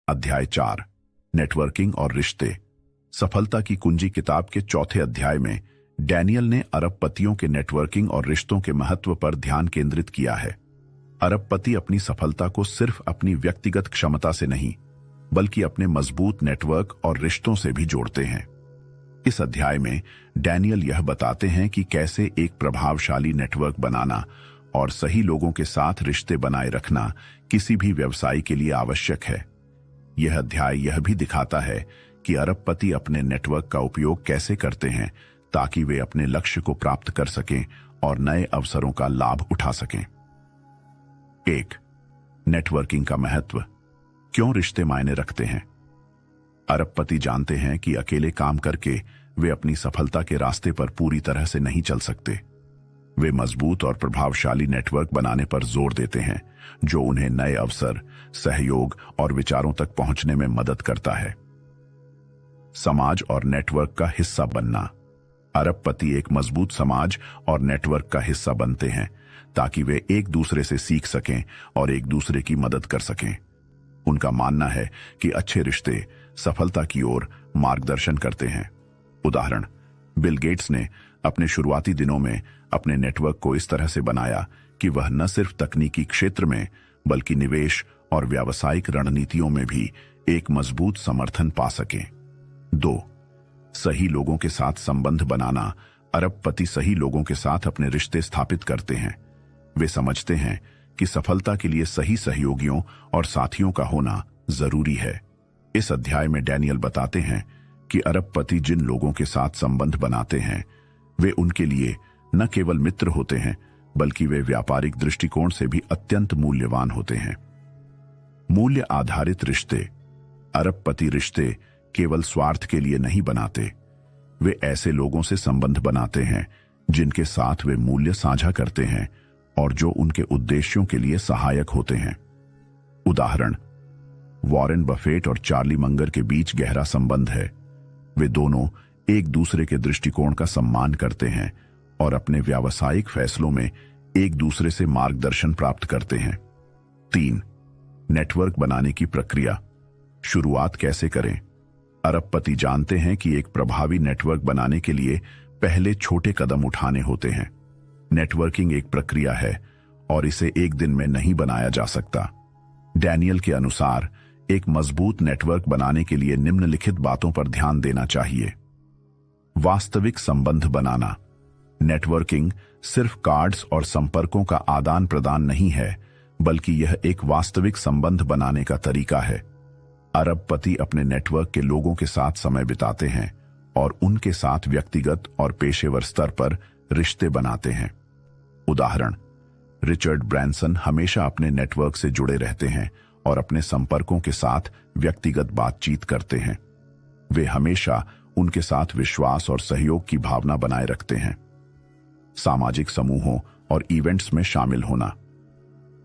अध्याय 4 नेटवर्किंग और रिश्ते। सफलता की कुंजी किताब के चौथे अध्याय में डैनियल ने अरबपतियों के नेटवर्किंग और रिश्तों के महत्व पर ध्यान केंद्रित किया है। अरबपति अपनी सफलता को सिर्फ अपनी व्यक्तिगत क्षमता से नहीं बल्कि अपने मजबूत नेटवर्क और रिश्तों से भी जोड़ते हैं। इस अध्याय में डैनियल यह बताते हैं कि कैसे एक प्रभावशाली नेटवर्क बनाना और सही लोगों के साथ रिश्ते बनाए रखना किसी भी व्यवसाय के लिए आवश्यक है। यह अध्याय यह भी दिखाता है कि अरबपति अपने नेटवर्क का उपयोग कैसे करते हैं ताकि वे अपने लक्ष्य को प्राप्त कर सकें और नए अवसरों का लाभ उठा सकें। 1. नेटवर्किंग का महत्व। क्यों रिश्ते मायने रखते हैं? अरबपति जानते हैं कि अकेले काम करके वे अपनी सफलता के रास्ते पर पूरी तरह से नहीं चल सकते। वे मजबूत और प्रभावशाली नेटवर्क बनाने पर जोर देते हैं जो उन्हें नए अवसर, सहयोग और विचारों तक पहुंचने में मदद करता है। समाज और नेटवर्क का हिस्सा बनना। अरबपति एक मजबूत समाज और नेटवर्क का हिस्सा बनते हैं ताकि वे एक दूसरे से सीख सकें और एक दूसरे की मदद कर सकें। उनका मानना है कि अच्छे रिश्ते सफलता की ओर मार्गदर्शन करते हैं। उदाहरण, बिल गेट्स ने अपने शुरुआती दिनों में अपने नेटवर्क को इस तरह से बनाया कि वह न सिर्फ तकनीकी क्षेत्र में बल्कि निवेश और व्यावसायिक रणनीतियों में भी एक मजबूत समर्थन पा सकें। 2. सही लोगों के साथ संबंध बनाना। अरबपति सही लोगों के साथ अपने रिश्ते स्थापित करते हैं। वे समझते हैं कि सफलता के लिए सही सहयोगियों और साथियों का होना जरूरी है। इस अध्याय में डैनियल बताते हैं कि अरबपति जिन लोगों के साथ संबंध बनाते हैं वे उनके लिए न केवल मित्र होते हैं बल्कि वे व्यापारिक दृष्टिकोण से भी अत्यंत मूल्यवान होते हैं। मूल्य आधारित रिश्ते। अरबपति रिश्ते केवल स्वार्थ के लिए नहीं बनाते। वे ऐसे लोगों से संबंध बनाते हैं जिनके साथ वे मूल्य साझा करते हैं और जो उनके उद्देश्यों के लिए सहायक होते हैं। उदाहरण, वॉरेन बफेट और चार्ली मंगर के बीच गहरा संबंध है। वे दोनों एक दूसरे के दृष्टिकोण का सम्मान करते हैं और अपने व्यावसायिक फैसलों में एक दूसरे से मार्गदर्शन प्राप्त करते हैं। 3. नेटवर्क बनाने की प्रक्रिया। शुरुआत कैसे करें? अरबपति जानते हैं कि एक प्रभावी नेटवर्क बनाने के लिए पहले छोटे कदम उठाने होते हैं। नेटवर्किंग एक प्रक्रिया है और इसे एक दिन में नहीं बनाया जा सकता। डैनियल के अनुसार एक मजबूत नेटवर्क बनाने के लिए निम्नलिखित बातों पर ध्यान देना चाहिए। वास्तविक संबंध बनाना। नेटवर्किंग सिर्फ कार्ड्स और संपर्कों का आदान प्रदान नहीं है बल्कि यह एक वास्तविक संबंध बनाने का तरीका है। अरबपति अपने नेटवर्क के लोगों के साथ समय बिताते हैं और उनके साथ व्यक्तिगत और पेशेवर स्तर पर रिश्ते बनाते हैं। उदाहरण, रिचर्ड ब्रैंसन हमेशा अपने नेटवर्क से जुड़े रहते हैं और अपने संपर्कों के साथ व्यक्तिगत बातचीत करते हैं। वे हमेशा उनके साथ विश्वास और सहयोग की भावना बनाए रखते हैं। सामाजिक समूहों और इवेंट्स में शामिल होना।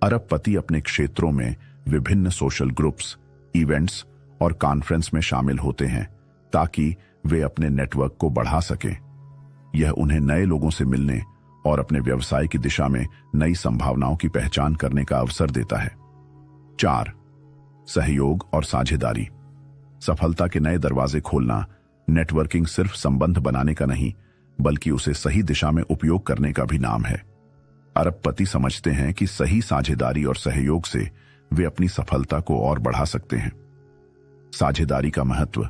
अरबपति अपने क्षेत्रों में विभिन्न सोशल ग्रुप्स, इवेंट्स और कॉन्फ्रेंस में शामिल होते हैं ताकि वे अपने नेटवर्क को बढ़ा सकें। यह उन्हें नए लोगों से मिलने और अपने व्यवसाय की दिशा में नई संभावनाओं की पहचान करने का अवसर देता है। 4. सहयोग और साझेदारी। सफलता के नए दरवाजे खोलना। नेटवर्किंग सिर्फ संबंध बनाने का नहीं बल्कि उसे सही दिशा में उपयोग करने का भी नाम है। अरबपति समझते हैं कि सही साझेदारी और सहयोग से वे अपनी सफलता को और बढ़ा सकते हैं। साझेदारी का महत्व।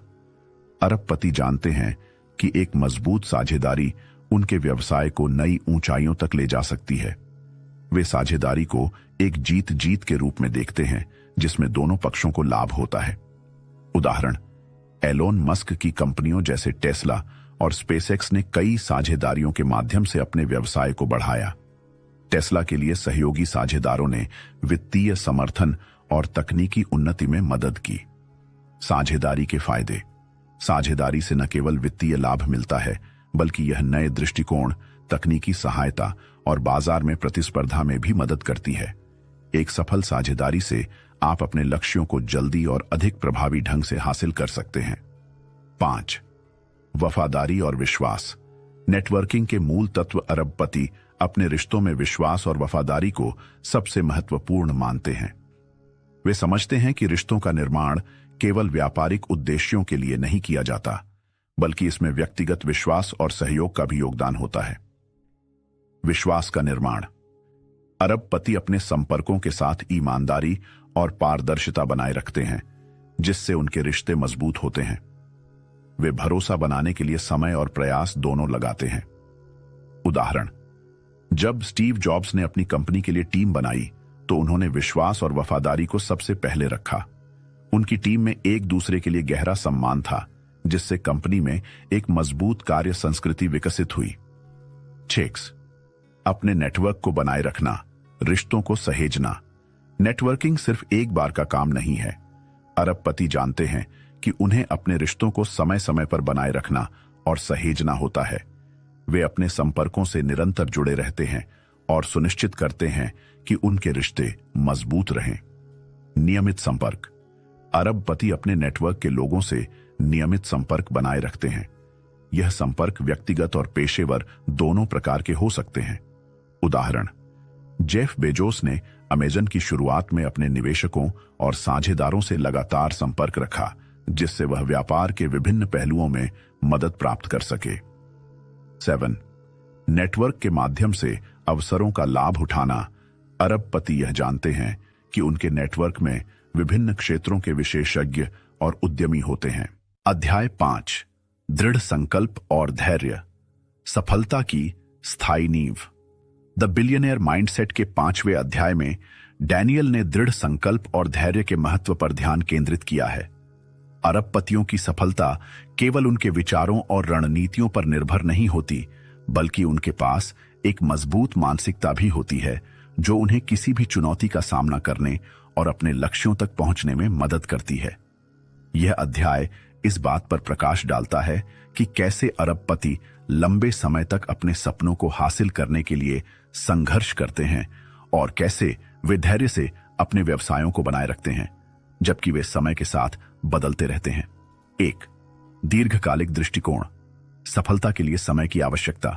अरबपति जानते हैं कि एक मजबूत साझेदारी उनके व्यवसाय को नई ऊंचाइयों तक ले जा सकती है। वे साझेदारी को एक जीत जीत के रूप में देखते हैं जिसमें दोनों पक्षों को लाभ होता है। उदाहरण, एलोन मस्क की कंपनियों जैसे टेस्ला और स्पेसएक्स ने कई साझेदारियों के माध्यम से अपने व्यवसाय को बढ़ाया। टेस्ला के लिए सहयोगी साझेदारों ने वित्तीय समर्थन और तकनीकी उन्नति में मदद की। साझेदारी के फायदे। साझेदारी से न केवल वित्तीय लाभ मिलता है बल्कि यह नए दृष्टिकोण, तकनीकी सहायता और बाजार में प्रतिस्पर्धा में भी मदद करती है। एक सफल साझेदारी से आप अपने लक्ष्यों को जल्दी और अधिक प्रभावी ढंग से हासिल कर सकते हैं। 5. वफादारी और विश्वास। नेटवर्किंग के मूल तत्व अरबपति अपने रिश्तों में विश्वास और वफादारी को सबसे महत्वपूर्ण मानते हैं। वे समझते हैं कि रिश्तों का निर्माण केवल व्यापारिक उद्देश्यों के लिए नहीं किया जाता, बल्कि इसमें व्यक्तिगत विश्वास और सहयोग का भी योगदान होता है। विश्वास का निर्माण। अरबपति अपने संपर्कों के साथ ईमानदारी और पारदर्शिता बनाए रखते हैं, जिससे उनके रिश्ते मजबूत होते हैं। वे भरोसा बनाने के लिए समय और प्रयास दोनों लगाते हैं। उदाहरण, जब स्टीव जॉब्स ने अपनी कंपनी के लिए टीम बनाई तो उन्होंने विश्वास और वफादारी को सबसे पहले रखा। उनकी टीम में एक दूसरे के लिए गहरा सम्मान था, जिससे कंपनी में एक मजबूत कार्य संस्कृति विकसित हुई। 6. अपने नेटवर्क को बनाए रखना, रिश्तों को सहेजना। नेटवर्किंग सिर्फ एक बार का काम नहीं है। अरबपति जानते हैं कि उन्हें अपने रिश्तों को समय समय पर बनाए रखना और सहेजना होता है। वे अपने संपर्कों से निरंतर जुड़े रहते हैं और सुनिश्चित करते हैं कि उनके रिश्ते मजबूत रहें। नियमित संपर्क। अरबपति अपने नेटवर्क के लोगों से नियमित संपर्क बनाए रखते हैं। यह संपर्क व्यक्तिगत और पेशेवर दोनों प्रकार के हो सकते हैं। उदाहरण, जेफ बेजोस ने अमेजन की शुरुआत में अपने निवेशकों और साझेदारों से लगातार संपर्क रखा, जिससे वह व्यापार के विभिन्न पहलुओं में मदद प्राप्त कर सके। 7. नेटवर्क के माध्यम से अवसरों का लाभ उठाना। अरबपति यह जानते हैं कि उनके नेटवर्क में विभिन्न क्षेत्रों के विशेषज्ञ और उद्यमी होते हैं। अध्याय 5, दृढ़ संकल्प और धैर्य। सफलता की स्थायी नींव। द बिलियनियर माइंडसेट के 5वें अध्याय में डैनियल ने दृढ़ संकल्प और धैर्य के महत्व पर ध्यान केंद्रित किया है। अरबपतियों की सफलता केवल उनके विचारों और रणनीतियों पर निर्भर नहीं होती, बल्कि उनके पास एक मजबूत मानसिकता भी होती है, जो उन्हें किसी भी चुनौती का सामना करने और अपने लक्ष्यों तक पहुंचने में मदद करती है। यह अध्याय इस बात पर प्रकाश डालता है कि कैसे अरबपति लंबे समय तक अपने सपनों को हासिल करने के लिए संघर्ष करते हैं और कैसे वे धैर्य से अपने व्यवसायों को बनाए रखते हैं, जबकि वे समय के साथ बदलते रहते हैं। 1. दीर्घकालिक दृष्टिकोण। सफलता के लिए समय की आवश्यकता।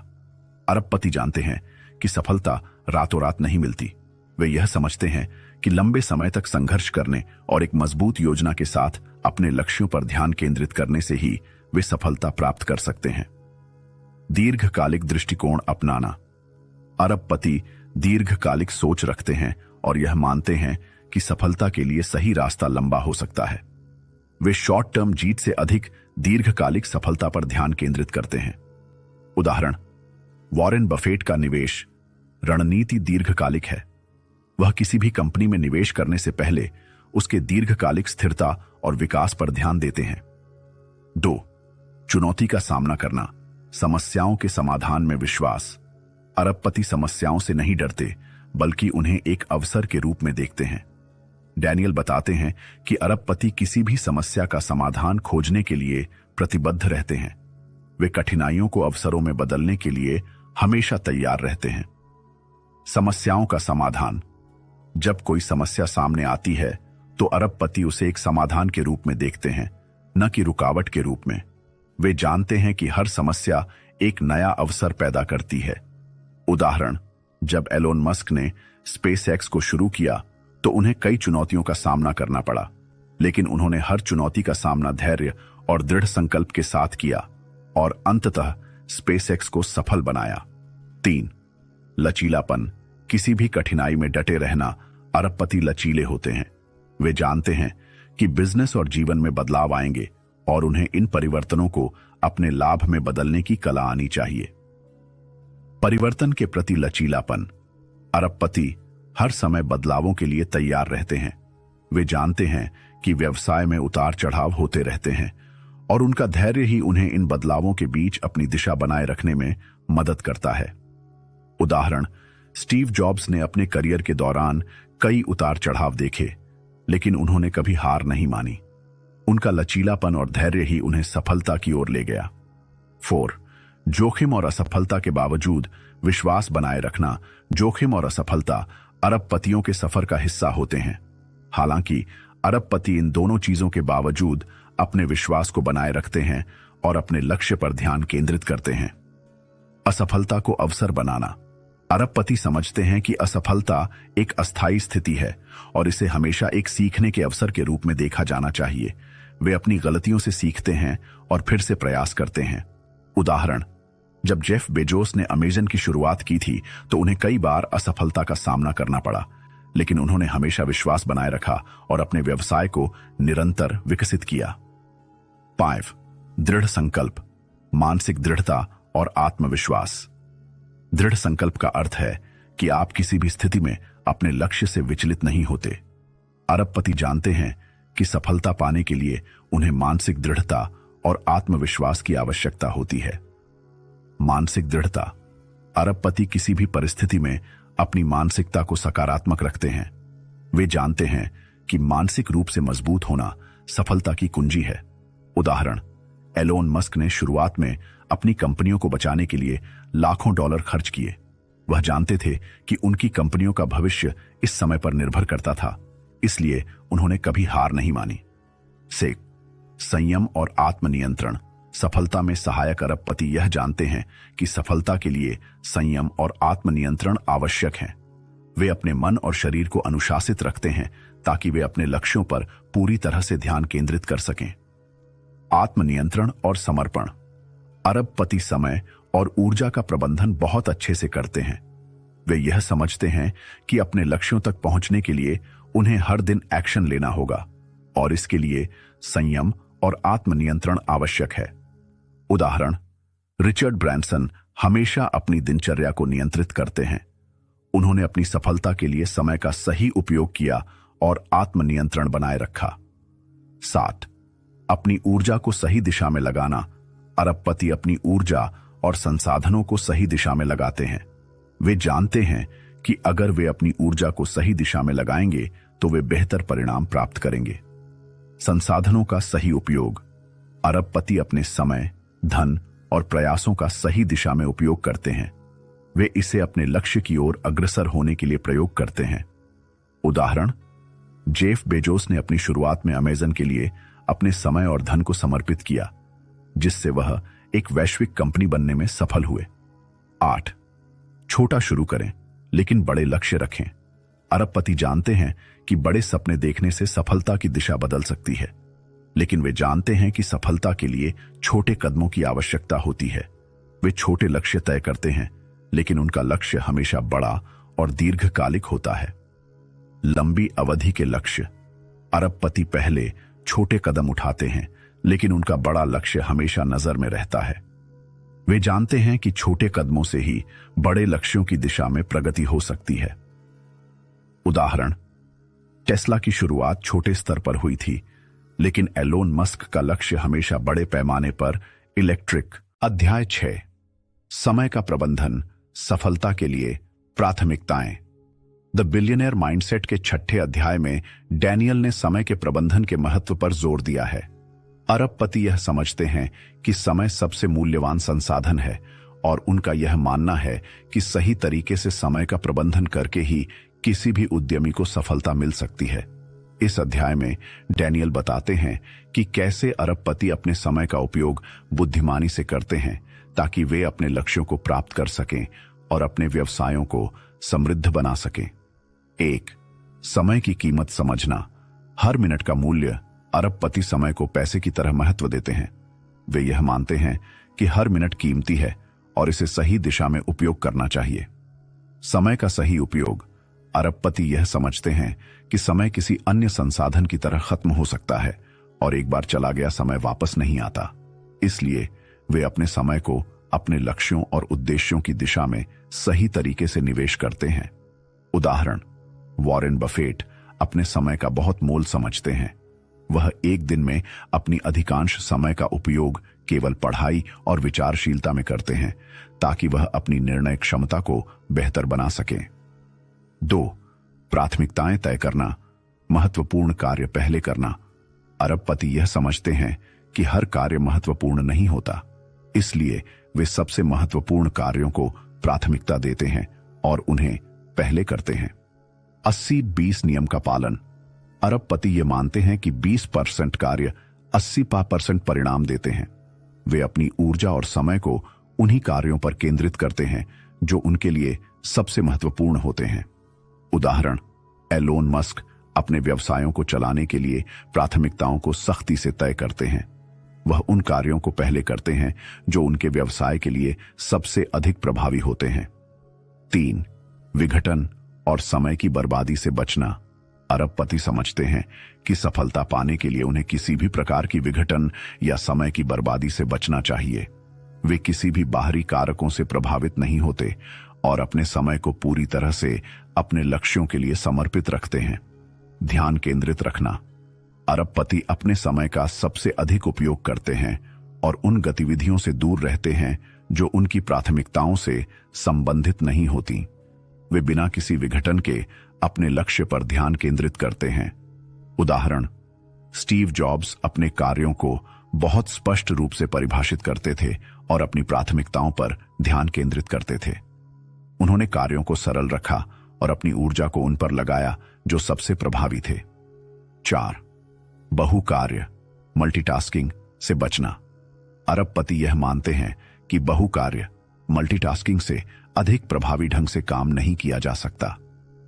अरबपति जानते हैं कि सफलता रातों रात नहीं मिलती। वे यह समझते हैं कि लंबे समय तक संघर्ष करने और एक मजबूत योजना के साथ अपने लक्ष्यों पर ध्यान केंद्रित करने से ही वे सफलता प्राप्त कर सकते हैं। दीर्घकालिक दृष्टिकोण अपनाना। अरबपति दीर्घकालिक सोच रखते हैं और यह मानते हैं कि सफलता के लिए सही रास्ता लंबा हो सकता है। वे शॉर्ट टर्म जीत से अधिक दीर्घकालिक सफलता पर ध्यान केंद्रित करते हैं। उदाहरण, वॉरेन बफेट का निवेश रणनीति दीर्घकालिक है। वह किसी भी कंपनी में निवेश करने से पहले उसके दीर्घकालिक स्थिरता और विकास पर ध्यान देते हैं। 2. चुनौती का सामना करना। समस्याओं के समाधान में विश्वास। अरबपति समस्याओं से नहीं डरते, बल्कि उन्हें एक अवसर के रूप में देखते हैं। डैनियल बताते हैं कि अरबपति किसी भी समस्या का समाधान खोजने के लिए प्रतिबद्ध रहते हैं। वे कठिनाइयों को अवसरों में बदलने के लिए हमेशा तैयार रहते हैं। समस्याओं का समाधान। जब कोई समस्या सामने आती है तो अरबपति उसे एक समाधान के रूप में देखते हैं, न कि रुकावट के रूप में। वे जानते हैं कि हर समस्या एक नया अवसर पैदा करती है। उदाहरण, जब एलोन मस्क ने स्पेसएक्स को शुरू किया तो उन्हें कई चुनौतियों का सामना करना पड़ा, लेकिन उन्होंने हर चुनौती का सामना धैर्य और दृढ़ संकल्प के साथ किया और अंततः स्पेसएक्स को सफल बनाया। 3. लचीलापन। किसी भी कठिनाई में डटे रहना। अरबपति लचीले होते हैं। वे जानते हैं कि बिजनेस और जीवन में बदलाव आएंगे और उन्हें इन परिवर्तनों को अपने लाभ में बदलने की कला आनी चाहिए। परिवर्तन के प्रति लचीलापन। अरबपति हर समय बदलावों के लिए तैयार रहते हैं। वे जानते हैं कि व्यवसाय में उतार चढ़ाव होते रहते हैं और उनका धैर्य ही उन्हें इन बदलावों के बीच अपनी दिशा बनाए रखने में मदद करता है। उदाहरण, स्टीव जॉब्स ने अपने करियर के दौरान कई उतार चढ़ाव देखे, लेकिन उन्होंने कभी हार नहीं मानी। उनका लचीलापन और धैर्य ही उन्हें सफलता की ओर ले गया। 4. जोखिम और असफलता के बावजूद विश्वास बनाए रखना। जोखिम और असफलता अरबपतियों के सफर का हिस्सा होते हैं। हालांकि अरबपति इन दोनों चीजों के बावजूद अपने विश्वास को बनाए रखते हैं और अपने लक्ष्य पर ध्यान केंद्रित करते हैं। असफलता को अवसर बनाना। अरबपति समझते हैं कि असफलता एक अस्थायी स्थिति है और इसे हमेशा एक सीखने के अवसर के रूप में देखा जाना चाहिए। वे अपनी गलतियों से सीखते हैं और फिर से प्रयास करते हैं। उदाहरण, जब जेफ बेजोस ने अमेज़न की शुरुआत की थी तो उन्हें कई बार असफलता का सामना करना पड़ा, लेकिन उन्होंने हमेशा विश्वास बनाए रखा और अपने व्यवसाय को निरंतर विकसित किया। 5. दृढ़ संकल्प, मानसिक दृढ़ता और आत्मविश्वास। दृढ़ संकल्प का अर्थ है कि आप किसी भी स्थिति में अपने लक्ष्य से विचलित नहीं होते। अरबपति जानते हैं कि सफलता पाने के लिए उन्हें मानसिक दृढ़ता और आत्मविश्वास की आवश्यकता होती है। मानसिक दृढ़ता, अरबपति किसी भी परिस्थिति में अपनी मानसिकता को सकारात्मक रखते हैं। वे जानते हैं कि मानसिक रूप से मजबूत होना सफलता की कुंजी है। उदाहरण, एलोन मस्क ने शुरुआत में अपनी कंपनियों को बचाने के लिए लाखों डॉलर खर्च किए। वह जानते थे कि उनकी कंपनियों का भविष्य इस समय पर निर्भर करता था, इसलिए उन्होंने कभी हार नहीं मानी। से संयम और आत्मनियंत्रण, सफलता में सहायक अरबपति यह जानते हैं कि सफलता के लिए संयम और आत्मनियंत्रण आवश्यक हैं। वे अपने मन और शरीर को अनुशासित रखते हैं ताकि वे अपने लक्ष्यों पर पूरी तरह से ध्यान केंद्रित कर सकें। आत्मनियंत्रण और समर्पण, अरबपति समय और ऊर्जा का प्रबंधन बहुत अच्छे से करते हैं। वे यह समझते हैं कि अपने लक्ष्यों तक पहुंचने के लिए उन्हें हर दिन एक्शन लेना होगा और इसके लिए संयम और आत्मनियंत्रण आवश्यक है। उदाहरण, रिचर्ड ब्रैंसन हमेशा अपनी दिनचर्या को नियंत्रित करते हैं। उन्होंने अपनी सफलता के लिए समय का सही उपयोग किया और आत्मनियंत्रण बनाए रखा। 7. अपनी ऊर्जा को सही दिशा में लगाना, अरबपति अपनी ऊर्जा और संसाधनों को सही दिशा में लगाते हैं। वे जानते हैं कि अगर वे अपनी ऊर्जा को सही दिशा में लगाएंगे तो वे बेहतर परिणाम प्राप्त करेंगे। संसाधनों का सही उपयोग, अरबपति अपने समय, धन और प्रयासों का सही दिशा में उपयोग करते हैं। वे इसे अपने लक्ष्य की ओर अग्रसर होने के लिए प्रयोग करते हैं। उदाहरण, जेफ बेजोस ने अपनी शुरुआत में अमेज़न के लिए अपने समय और धन को समर्पित किया, जिससे वह एक वैश्विक कंपनी बनने में सफल हुए। 8. छोटा शुरू करें लेकिन बड़े लक्ष्य रखें। अरबपति जानते हैं कि बड़े सपने देखने से सफलता की दिशा बदल सकती है, लेकिन वे जानते हैं कि सफलता के लिए छोटे कदमों की आवश्यकता होती है। वे छोटे लक्ष्य तय करते हैं, लेकिन उनका लक्ष्य हमेशा बड़ा और दीर्घकालिक होता है। लंबी अवधि के लक्ष्य, अरबपति पहले छोटे कदम उठाते हैं, लेकिन उनका बड़ा लक्ष्य हमेशा नजर में रहता है। वे जानते हैं कि छोटे कदमों से ही बड़े लक्ष्यों की दिशा में प्रगति हो सकती है। उदाहरण, टेस्ला की शुरुआत छोटे स्तर पर हुई थी, लेकिन एलोन मस्क का लक्ष्य हमेशा बड़े पैमाने पर इलेक्ट्रिक। अध्याय 6, समय का प्रबंधन, सफलता के लिए प्राथमिकताएं। द बिलियनियर माइंडसेट के 6ठे अध्याय में डैनियल ने समय के प्रबंधन के महत्व पर जोर दिया है। अरबपति यह समझते हैं कि समय सबसे मूल्यवान संसाधन है और उनका यह मानना है कि सही तरीके से समय का प्रबंधन करके ही किसी भी उद्यमी को सफलता मिल सकती है। इस अध्याय में डैनियल बताते हैं कि कैसे अरबपति अपने समय का उपयोग बुद्धिमानी से करते हैं ताकि वे अपने लक्ष्यों को प्राप्त कर सकें और अपने व्यवसायों को समृद्ध बना सकें। 1. समय की कीमत समझना, हर मिनट का मूल्य। अरबपति समय को पैसे की तरह महत्व देते हैं। वे यह मानते हैं कि हर मिनट कीमती है और इसे सही दिशा में उपयोग करना चाहिए। समय का सही उपयोग, अरबपति यह समझते हैं कि समय किसी अन्य संसाधन की तरह खत्म हो सकता है और एक बार चला गया समय वापस नहीं आता। इसलिए वे अपने समय को अपने लक्ष्यों और उद्देश्यों की दिशा में सही तरीके से निवेश करते हैं। उदाहरण, वॉरेन बफेट अपने समय का बहुत मोल समझते हैं। वह एक दिन में अपनी अधिकांश समय का उपयोग केवल पढ़ाई और विचारशीलता में करते हैं ताकि वह अपनी निर्णय क्षमता को बेहतर बना सकें। 2. प्राथमिकताएं तय करना, महत्वपूर्ण कार्य पहले करना। अरबपति यह समझते हैं कि हर कार्य महत्वपूर्ण नहीं होता, इसलिए वे सबसे महत्वपूर्ण कार्यों को प्राथमिकता देते हैं और उन्हें पहले करते हैं। 80-20 नियम का पालन, अरबपति ये मानते हैं कि 20% कार्य 80% परिणाम देते हैं। वे अपनी ऊर्जा और समय को उन्हीं कार्यों पर केंद्रित करते हैं जो उनके लिए सबसे महत्वपूर्ण होते हैं। उदाहरण, एलोन मस्क अपने व्यवसायों को चलाने के लिए प्राथमिकताओं को सख्ती से तय करते हैं। वह उन कार्यों को पहले करते हैं जो उनके व्यवसाय के लिए सबसे अधिक प्रभावी होते हैं। 3. विघटन और समय की बर्बादी से बचना। अरबपति समझते हैं कि सफलता पाने के लिए उन्हें किसी भी प्रकार की विघटन या समय की बर्बादी से बचना चाहिए। वे किसी भी बाहरी कारकों से प्रभावित नहीं होते और अपने समय को पूरी तरह से अपने लक्ष्यों के लिए समर्पित रखते हैं। ध्यान केंद्रित रखना। अरबपति अपने समय का सबसे अधिक उपयोग करते हैं और उन गतिविधियों से दूर रहते हैं जो उनकी प्राथमिकताओं से संबंधित नहीं होती। वे बिना किसी विघटन के अपने लक्ष्य पर ध्यान केंद्रित करते हैं। उदाहरण, स्टीव जॉब्स अपने कार्यों को बहुत स्पष्ट रूप से परिभाषित करते थे और अपनी प्राथमिकताओं पर ध्यान केंद्रित करते थे। उन्होंने कार्यों को सरल रखा और अपनी ऊर्जा को उन पर लगाया जो सबसे प्रभावी थे। 4. बहुकार्य, मल्टीटास्किंग से बचना। अरबपति यह मानते हैं कि बहुकार्य, मल्टीटास्किंग से अधिक प्रभावी ढंग से काम नहीं किया जा सकता।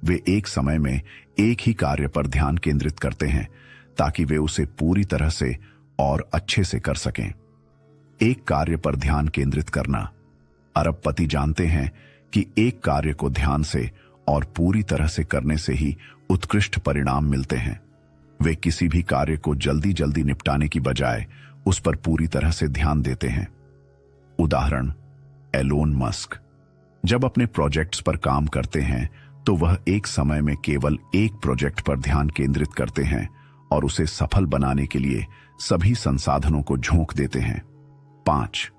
वे एक समय में एक ही कार्य पर ध्यान केंद्रित करते हैं ताकि वे उसे पूरी तरह से और अच्छे से कर सकें। एक कार्य पर ध्यान केंद्रित करना। अरबपति जानते हैं कि एक कार्य को ध्यान से और पूरी तरह से करने से ही उत्कृष्ट परिणाम मिलते हैं। वे किसी भी कार्य को जल्दी जल्दी निपटाने की बजाय उस पर पूरी तरह से ध्यान देते हैं। उदाहरण, एलोन मस्क जब अपने प्रोजेक्ट्स पर काम करते हैं तो वह एक समय में केवल एक प्रोजेक्ट पर ध्यान केंद्रित करते हैं और उसे सफल बनाने के लिए सभी संसाधनों को झोंक देते हैं। 5.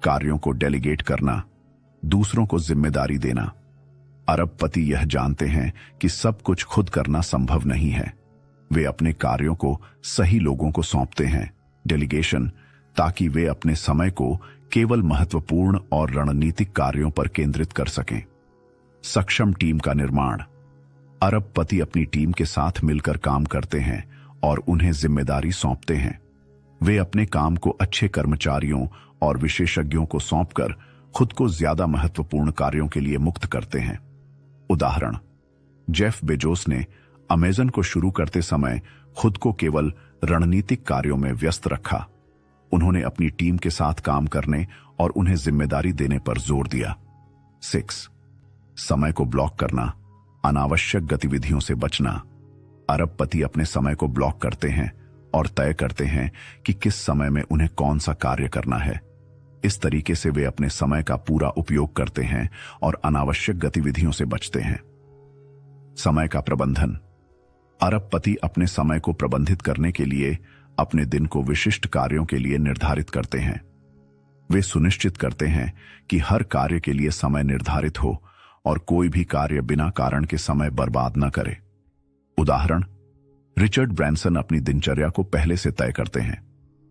कार्यों को डेलीगेट करना, दूसरों को जिम्मेदारी देना। अरबपति यह जानते हैं कि सब कुछ खुद करना संभव नहीं है। वे अपने कार्यों को सही लोगों को सौंपते हैं, डेलीगेशन, ताकि वे अपने समय को केवल महत्वपूर्ण और रणनीतिक कार्यों पर केंद्रित कर सकें। सक्षम टीम का निर्माण। अरबपति अपनी टीम के साथ मिलकर काम करते हैं और उन्हें जिम्मेदारी सौंपते हैं। वे अपने काम को अच्छे कर्मचारियों और विशेषज्ञों को सौंपकर खुद को ज्यादा महत्वपूर्ण कार्यों के लिए मुक्त करते हैं। उदाहरण, जेफ बेजोस ने अमेज़न को शुरू करते समय खुद को केवल रणनीतिक कार्यों में व्यस्त रखा। उन्होंने अपनी टीम के साथ काम करने और उन्हें जिम्मेदारी देने पर जोर दिया। 6. समय को ब्लॉक करना, अनावश्यक गतिविधियों से बचना। अरबपति अपने समय को ब्लॉक करते हैं और तय करते हैं कि किस समय में उन्हें कौन सा कार्य करना है। इस तरीके से वे अपने समय का पूरा उपयोग करते हैं और अनावश्यक गतिविधियों से बचते हैं। समय का प्रबंधन। अरबपति अपने समय को प्रबंधित करने के लिए अपने दिन को विशिष्ट कार्यों के लिए निर्धारित करते हैं। वे सुनिश्चित करते हैं कि हर कार्य के लिए समय निर्धारित हो और कोई भी कार्य बिना कारण के समय बर्बाद न करे। उदाहरण, रिचर्ड ब्रैंसन अपनी दिनचर्या को पहले से तय करते हैं।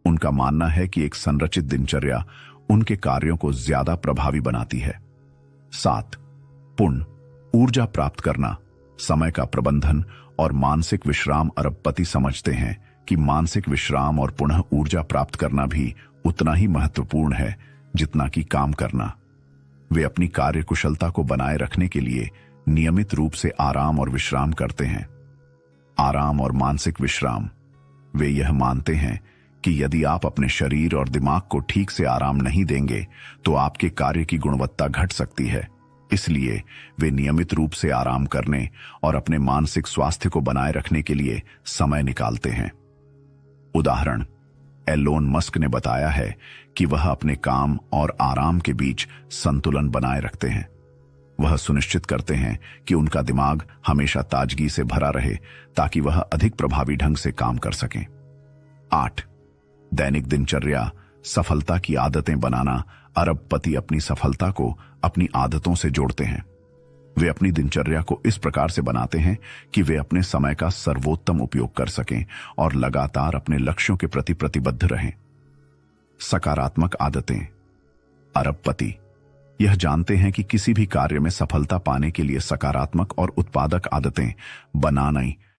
उनका मानना है कि एक संरचित दिनचर्या उनके कार्यों को ज्यादा प्रभावी बनाती है। 7. पुण्य, ऊर्जा प्राप्त करना, समय का प्रबंधन और मानसिक विश्राम। अरबपति समझते हैं कि मानसिक विश्राम और पुनः ऊर्जा प्राप्त करना भी उतना ही महत्वपूर्ण है जितना कि काम करना। वे अपनी कार्य कुशलता को बनाए रखने के लिए नियमित रूप से आराम और विश्राम करते हैं। आराम और मानसिक विश्राम। वे यह मानते हैं कि यदि आप अपने शरीर और दिमाग को ठीक से आराम नहीं देंगे तो आपके कार्य की गुणवत्ता घट सकती है। इसलिए वे नियमित रूप से आराम करने और अपने मानसिक स्वास्थ्य को बनाए रखने के लिए समय निकालते हैं। उदाहरण, एलोन मस्क ने बताया है कि वह अपने काम और आराम के बीच संतुलन बनाए रखते हैं। वह सुनिश्चित करते हैं कि उनका दिमाग हमेशा ताजगी से भरा रहे ताकि वह अधिक प्रभावी ढंग से काम कर सकें। 8. दैनिक दिनचर्या, सफलता की आदतें बनाना। अरबपति अपनी सफलता को अपनी आदतों से जोड़ते हैं। वे अपनी दिनचर्या को इस प्रकार से बनाते हैं कि वे अपने समय का सर्वोत्तम उपयोग कर सकें और लगातार अपने लक्ष्यों के प्रति प्रतिबद्ध रहें। सकारात्मक आदतें। अरबपति यह जानते हैं कि किसी भी कार्य में सफलता पाने के लिए सकारात्मक और उत्पादक आदतें बनाना